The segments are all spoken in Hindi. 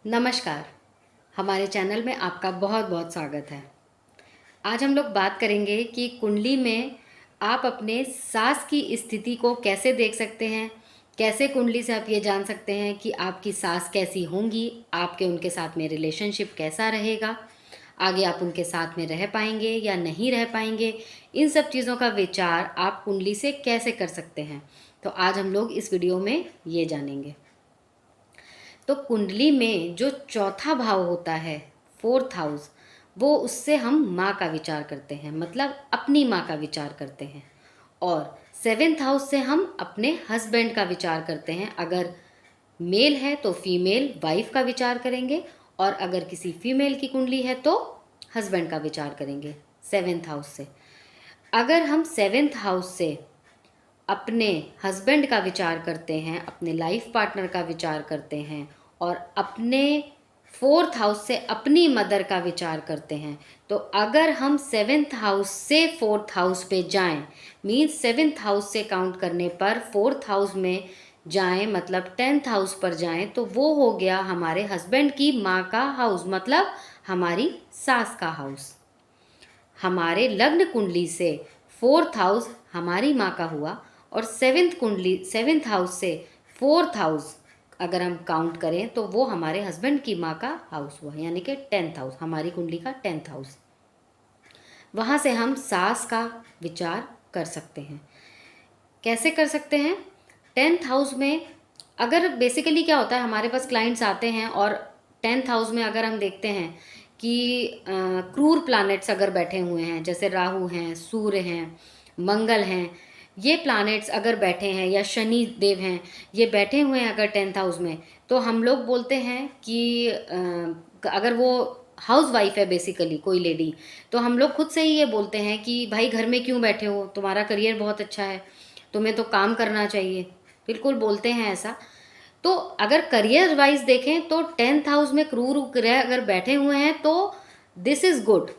नमस्कार। हमारे चैनल में आपका बहुत बहुत स्वागत है। आज हम लोग बात करेंगे कि कुंडली में आप अपने सास की स्थिति को कैसे देख सकते हैं। कैसे कुंडली से आप ये जान सकते हैं कि आपकी सास कैसी होंगी, आपके उनके साथ में रिलेशनशिप कैसा रहेगा, आगे आप उनके साथ में रह पाएंगे या नहीं रह पाएंगे। इन सब चीज़ों का विचार आप कुंडली से कैसे कर सकते हैं, तो आज हम लोग इस वीडियो में ये जानेंगे। तो कुंडली में जो चौथा भाव होता है, फोर्थ हाउस, वो उससे हम माँ का विचार करते हैं, मतलब अपनी माँ का विचार करते हैं। और सेवेंथ हाउस से हम अपने हस्बैंड का विचार करते हैं। अगर मेल है तो फीमेल वाइफ का विचार करेंगे, और अगर किसी फीमेल की कुंडली है तो हस्बैंड का विचार करेंगे सेवेंथ हाउस से। अगर हम सेवेंथ हाउस से अपने हस्बैंड का विचार करते हैं, अपने लाइफ पार्टनर का विचार करते हैं, और अपने फोर्थ हाउस से अपनी मदर का विचार करते हैं, तो अगर हम सेवेंथ हाउस से फोर्थ हाउस पे जाएं, मीन्स सेवेंथ हाउस से काउंट करने पर फोर्थ हाउस में जाएं, मतलब टेंथ हाउस पर जाएं, तो वो हो गया हमारे हस्बैंड की माँ का हाउस, मतलब हमारी सास का हाउस। हमारे लग्न कुंडली से फोर्थ हाउस हमारी माँ का हुआ, और सेवेंथ हाउस से फोर्थ हाउस अगर हम काउंट करें तो वो हमारे हस्बैंड की माँ का हाउस हुआ, यानी कि टेंथ हाउस, हमारी कुंडली का टेंथ हाउस। वहाँ से हम सास का विचार कर सकते हैं। कैसे कर सकते हैं? टेंथ हाउस में अगर बेसिकली क्या होता है, हमारे पास क्लाइंट्स आते हैं और टेंथ हाउस में अगर हम देखते हैं कि क्रूर प्लैनेट्स अगर बैठे हुए हैं, जैसे राहु हैं, सूर्य हैं, मंगल हैं, ये प्लैनेट्स अगर बैठे हैं, या शनि देव हैं, ये बैठे हुए हैं अगर टेंथ हाउस में, तो हम लोग बोलते हैं कि अगर वो हाउस वाइफ है बेसिकली कोई लेडी, तो हम लोग खुद से ही ये बोलते हैं कि भाई घर में क्यों बैठे हो, तुम्हारा करियर बहुत अच्छा है, तुम्हें तो काम करना चाहिए। बिल्कुल बोलते हैं ऐसा। तो अगर करियर वाइज देखें तो टेंथ हाउस में क्रूर ग्रह अगर बैठे हुए हैं तो दिस इज गुड,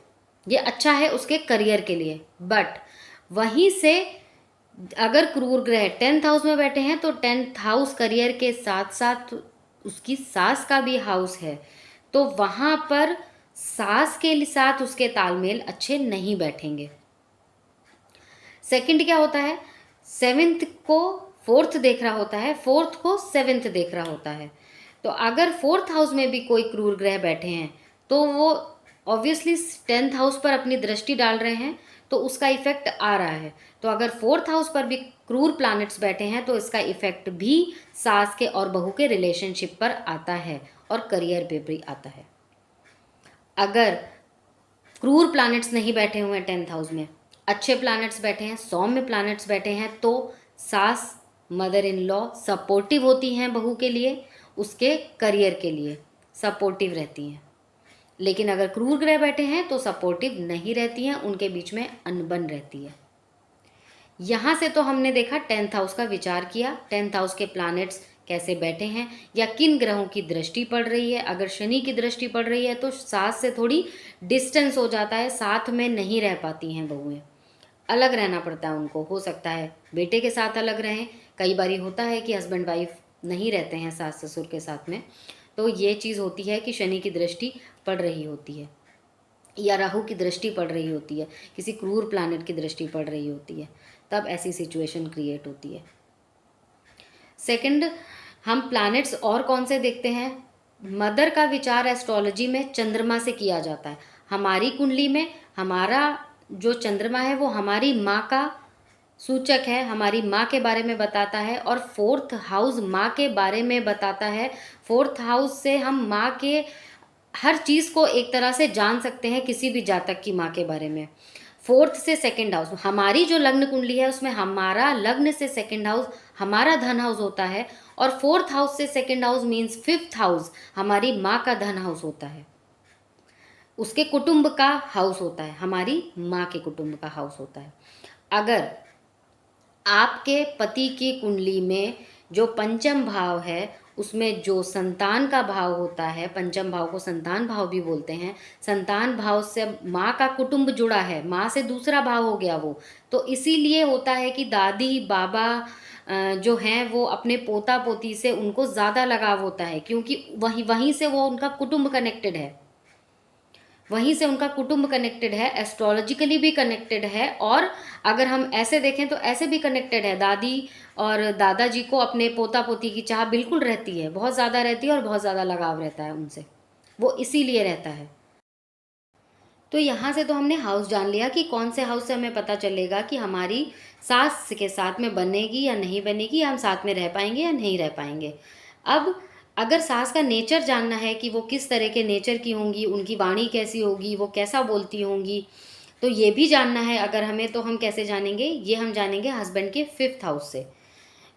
ये अच्छा है उसके करियर के लिए। बट वहीं से अगर क्रूर ग्रह टेंथ हाउस में बैठे हैं तो टेंथ हाउस करियर के साथ साथ उसकी सास का भी हाउस है, तो वहाँ पर सास के साथ उसके तालमेल अच्छे नहीं बैठेंगे। सेकंड क्या होता है, सेवेंथ को फोर्थ देख रहा होता है, फोर्थ को सेवेंथ देख रहा होता है। तो अगर फोर्थ हाउस में भी कोई क्रूर ग्रह बैठे हैं तो वो ऑब्वियसली टेंथ हाउस पर अपनी दृष्टि डाल रहे हैं, तो उसका इफेक्ट आ रहा है। तो अगर फोर्थ हाउस पर भी क्रूर प्लैनेट्स बैठे हैं तो इसका इफेक्ट भी सास के और बहू के रिलेशनशिप पर आता है, और करियर पे भी आता है। अगर क्रूर प्लैनेट्स नहीं बैठे हुए हैं टेंथ हाउस में, अच्छे प्लैनेट्स बैठे हैं, सौम्य प्लैनेट्स बैठे हैं, तो सास मदर इन लॉ सपोर्टिव होती हैं बहू के लिए, उसके करियर के लिए सपोर्टिव रहती हैं। लेकिन अगर क्रूर ग्रह बैठे हैं तो सपोर्टिव नहीं रहती हैं, उनके बीच में अनबन रहती है। यहाँ से तो हमने देखा टेंथ हाउस का विचार किया, टेंथ हाउस के प्लैनेट्स कैसे बैठे हैं या किन ग्रहों की दृष्टि पड़ रही है। अगर शनि की दृष्टि पड़ रही है तो सास से थोड़ी डिस्टेंस हो जाता है, साथ में नहीं रह पाती हैं बहुएं, अलग रहना पड़ता है उनको। हो सकता है बेटे के साथ अलग रहें, कई बार होता है कि हस्बैंड वाइफ नहीं रहते हैं सास ससुर के साथ में, तो ये चीज़ होती है कि शनि की दृष्टि पड़ रही होती है, या राहु की दृष्टि पड़ रही होती है, किसी क्रूर प्लैनेट की दृष्टि पड़ रही होती है, तब ऐसी सिचुएशन क्रिएट होती है। सेकंड, हम प्लैनेट्स और कौन से देखते हैं? मदर का विचार एस्ट्रोलॉजी में चंद्रमा से किया जाता है। हमारी कुंडली में हमारा जो चंद्रमा है वो हमारी माँ का सूचक है, हमारी माँ के बारे में बताता है, और फोर्थ हाउस माँ के बारे में बताता है। फोर्थ हाउस से हम माँ के हर चीज़ को एक तरह से जान सकते हैं, किसी भी जातक की माँ के बारे में। फोर्थ से सेकंड हाउस, हमारी जो लग्न कुंडली है उसमें हमारा लग्न से सेकंड हाउस हमारा धन हाउस होता है, और फोर्थ हाउस से second house means fifth house हमारी माँ का धन हाउस होता है, उसके कुटुंब का हाउस होता है, हमारी माँ के कुटुंब का हाउस होता है। अगर आपके पति की कुंडली में जो पंचम भाव है उसमें जो संतान का भाव होता है, पंचम भाव को संतान भाव भी बोलते हैं, संतान भाव से माँ का कुटुंब जुड़ा है, माँ से दूसरा भाव हो गया वो, तो इसीलिए होता है कि दादी बाबा जो हैं वो अपने पोता पोती से उनको ज़्यादा लगाव होता है, क्योंकि वहीं वहीं से वो उनका कुटुंब कनेक्टेड है, वहीं से उनका कुटुंब कनेक्टेड है, एस्ट्रोलॉजिकली भी कनेक्टेड है। और अगर हम ऐसे देखें तो ऐसे भी कनेक्टेड है। दादी और दादाजी को अपने पोता पोती की चाह बिल्कुल रहती है, बहुत ज़्यादा रहती है और बहुत ज़्यादा लगाव रहता है उनसे, वो इसीलिए रहता है। तो यहाँ से तो हमने हाउस जान लिया कि कौन से हाउस से हमें पता चलेगा कि हमारी सास के साथ में बनेगी या नहीं बनेगी, या हम साथ में रह पाएंगे या नहीं रह पाएंगे। अब अगर सास का नेचर जानना है कि वो किस तरह के नेचर की होंगी, उनकी वाणी कैसी होगी, वो कैसा बोलती होंगी, तो ये भी जानना है अगर हमें, तो हम कैसे जानेंगे? ये हम जानेंगे हस्बैंड के 5th हाउस से।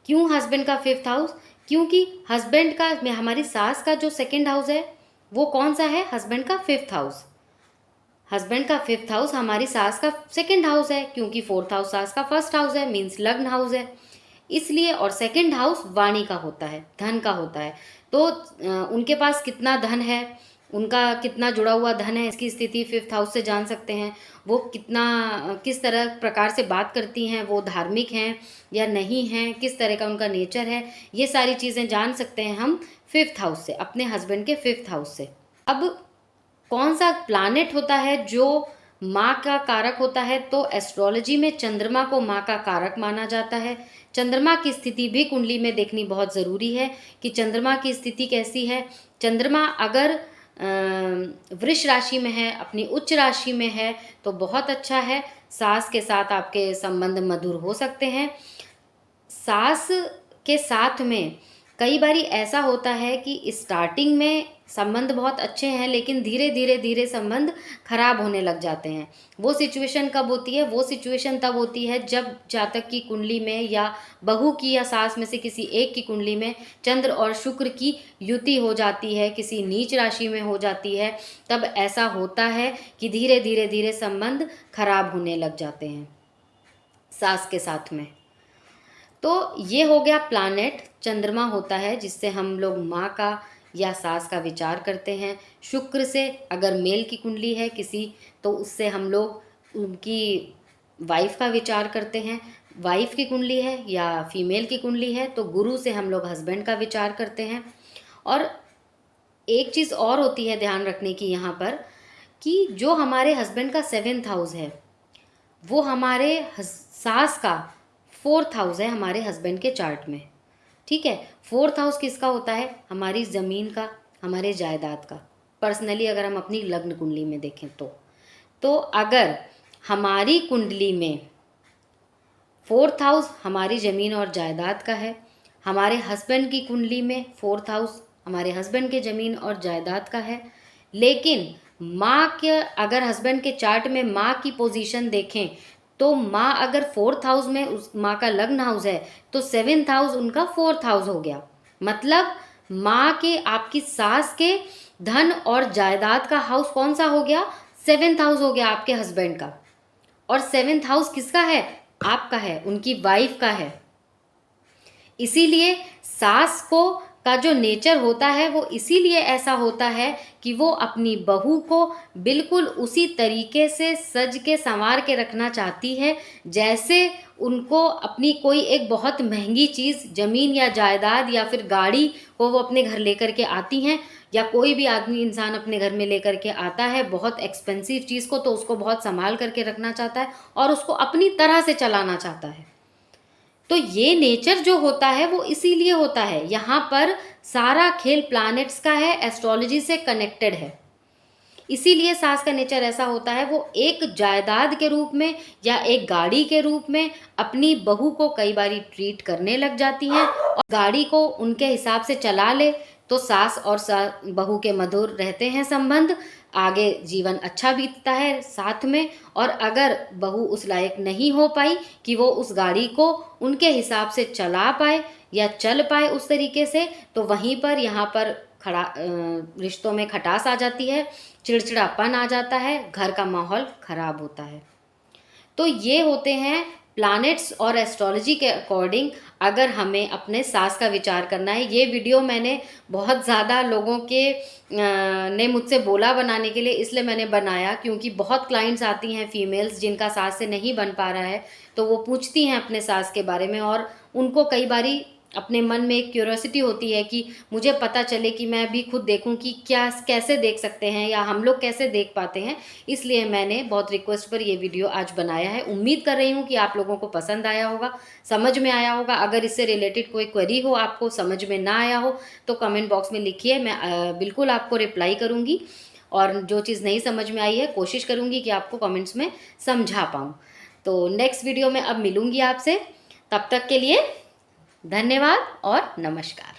क्यों हस्बैंड का 5th हाउस? क्योंकि हस्बैंड का, हमारी सास का जो 2nd हाउस है वो कौन सा है? हस्बैंड का 5th हाउस। हस्बैंड का 5th हाउस हमारी सास का 2nd हाउस है, क्योंकि 4th हाउस सास का 1st हाउस है, मीन्स लग्न हाउस है इसलिए। और 2nd हाउस वाणी का होता है, धन का होता है। तो उनके पास कितना धन है, उनका कितना जुड़ा हुआ धन है, इसकी स्थिति 5th हाउस से जान सकते हैं। वो कितना, किस तरह प्रकार से बात करती हैं, वो धार्मिक हैं या नहीं हैं, किस तरह का उनका नेचर है, ये सारी चीज़ें जान सकते हैं हम 5th हाउस से, अपने हस्बैंड के 5th हाउस से। अब कौन सा प्लैनेट होता है जो माँ का कारक होता है? तो एस्ट्रोलॉजी में चंद्रमा को माँ का कारक माना जाता है। चंद्रमा की स्थिति भी कुंडली में देखनी बहुत ज़रूरी है कि चंद्रमा की स्थिति कैसी है। चंद्रमा अगर वृष राशि में है, अपनी उच्च राशि में है, तो बहुत अच्छा है, सास के साथ आपके संबंध मधुर हो सकते हैं। सास के साथ में कई बारी ऐसा होता है कि स्टार्टिंग में संबंध बहुत अच्छे हैं, लेकिन धीरे धीरे धीरे संबंध खराब होने लग जाते हैं। वो सिचुएशन कब होती है? वो सिचुएशन तब होती है जब जातक की कुंडली में, या बहू की या सास में से किसी एक की कुंडली में चंद्र और शुक्र की युति हो जाती है, किसी नीच राशि में हो जाती है। तब ऐसा होता है कि धीरे धीरे धीरे संबंध खराब होने लग जाते हैं सास के साथ में। तो ये हो गया प्लैनेट, चंद्रमा होता है जिससे हम लोग माँ का या सास का विचार करते हैं। शुक्र से अगर मेल की कुंडली है किसी, तो उससे हम लोग उनकी वाइफ का विचार करते हैं। वाइफ की कुंडली है या फीमेल की कुंडली है तो गुरु से हम लोग हस्बैंड का विचार करते हैं। और एक चीज़ और होती है ध्यान रखने की यहाँ पर, कि जो हमारे हस्बैंड का 7th हाउस है वो हमारे सास का 4th हाउस है हमारे हस्बैंड के चार्ट में। ठीक है, 4th हाउस किसका होता है? हमारी ज़मीन का, हमारे जायदाद का। पर्सनली अगर हम अपनी लग्न कुंडली में देखें तो अगर हमारी कुंडली में 4th हाउस हमारी ज़मीन और जायदाद का है, हमारे हस्बैंड की कुंडली में 4th हाउस हमारे हस्बैंड के ज़मीन और जायदाद का है, लेकिन माँ के, अगर हस्बैंड के चार्ट में माँ की पोजीशन देखें तो माँ अगर 4th हाउस में, उस माँ का लग्न हाउस है, तो 7th हाउस उनका 4th हाउस हो गया। मतलब माँ के, आपकी सास के धन और जायदाद का हाउस कौन सा हो गया? 7th हाउस हो गया आपके हस्बैंड का। और 7th हाउस किसका है? आपका है, उनकी वाइफ का है। इसीलिए सास को का जो नेचर होता है वो इसीलिए ऐसा होता है कि वो अपनी बहू को बिल्कुल उसी तरीके से सज के संवार के रखना चाहती है जैसे उनको अपनी कोई एक बहुत महंगी चीज़, ज़मीन या जायदाद या फिर गाड़ी को वो अपने घर लेकर के आती हैं, या कोई भी आदमी इंसान अपने घर में लेकर के आता है बहुत एक्सपेंसिव चीज़ को, तो उसको बहुत संभाल करके रखना चाहता है और उसको अपनी तरह से चलाना चाहता है। तो ये नेचर जो होता है वो इसीलिए होता है। यहाँ पर सारा खेल प्लैनेट्स का है, एस्ट्रोलॉजी से कनेक्टेड है। इसीलिए सास का नेचर ऐसा होता है, वो एक जायदाद के रूप में या एक गाड़ी के रूप में अपनी बहू को कई बारी ट्रीट करने लग जाती हैं, और गाड़ी को उनके हिसाब से चला ले तो सास और बहू के मधुर रहते हैं संबंध, आगे जीवन अच्छा बीतता है साथ में। और अगर बहू उस लायक नहीं हो पाई कि वो उस गाड़ी को उनके हिसाब से चला पाए या चल पाए उस तरीके से, तो वहीं पर यहाँ पर रिश्तों में खटास आ जाती है, चिड़चिड़ापन आ जाता है, घर का माहौल खराब होता है। तो ये होते हैं प्लैनेट्स और एस्ट्रोलॉजी के अकॉर्डिंग अगर हमें अपने सास का विचार करना है। ये वीडियो मैंने बहुत ज़्यादा लोगों के ने मुझसे बोला बनाने के लिए, इसलिए मैंने बनाया क्योंकि बहुत क्लाइंट्स आती हैं फीमेल्स जिनका सास से नहीं बन पा रहा है, तो वो पूछती हैं अपने सास के बारे में और उनको कई बारी अपने मन में एक क्यूरोसिटी होती है कि मुझे पता चले, कि मैं भी खुद देखूं कि क्या कैसे देख सकते हैं या हम लोग कैसे देख पाते हैं। इसलिए मैंने बहुत रिक्वेस्ट पर ये वीडियो आज बनाया है। उम्मीद कर रही हूँ कि आप लोगों को पसंद आया होगा, समझ में आया होगा। अगर इससे रिलेटेड कोई क्वेरी हो, आपको समझ में ना आया हो, तो कमेंट बॉक्स में लिखिए, मैं बिल्कुल आपको रिप्लाई करूँगी। और जो चीज़ नहीं समझ में आई है, कोशिश करूँगी कि आपको कमेंट्स में समझा पाऊँ। तो नेक्स्ट वीडियो में अब मिलूँगी आपसे। तब तक के लिए धन्यवाद और नमस्कार।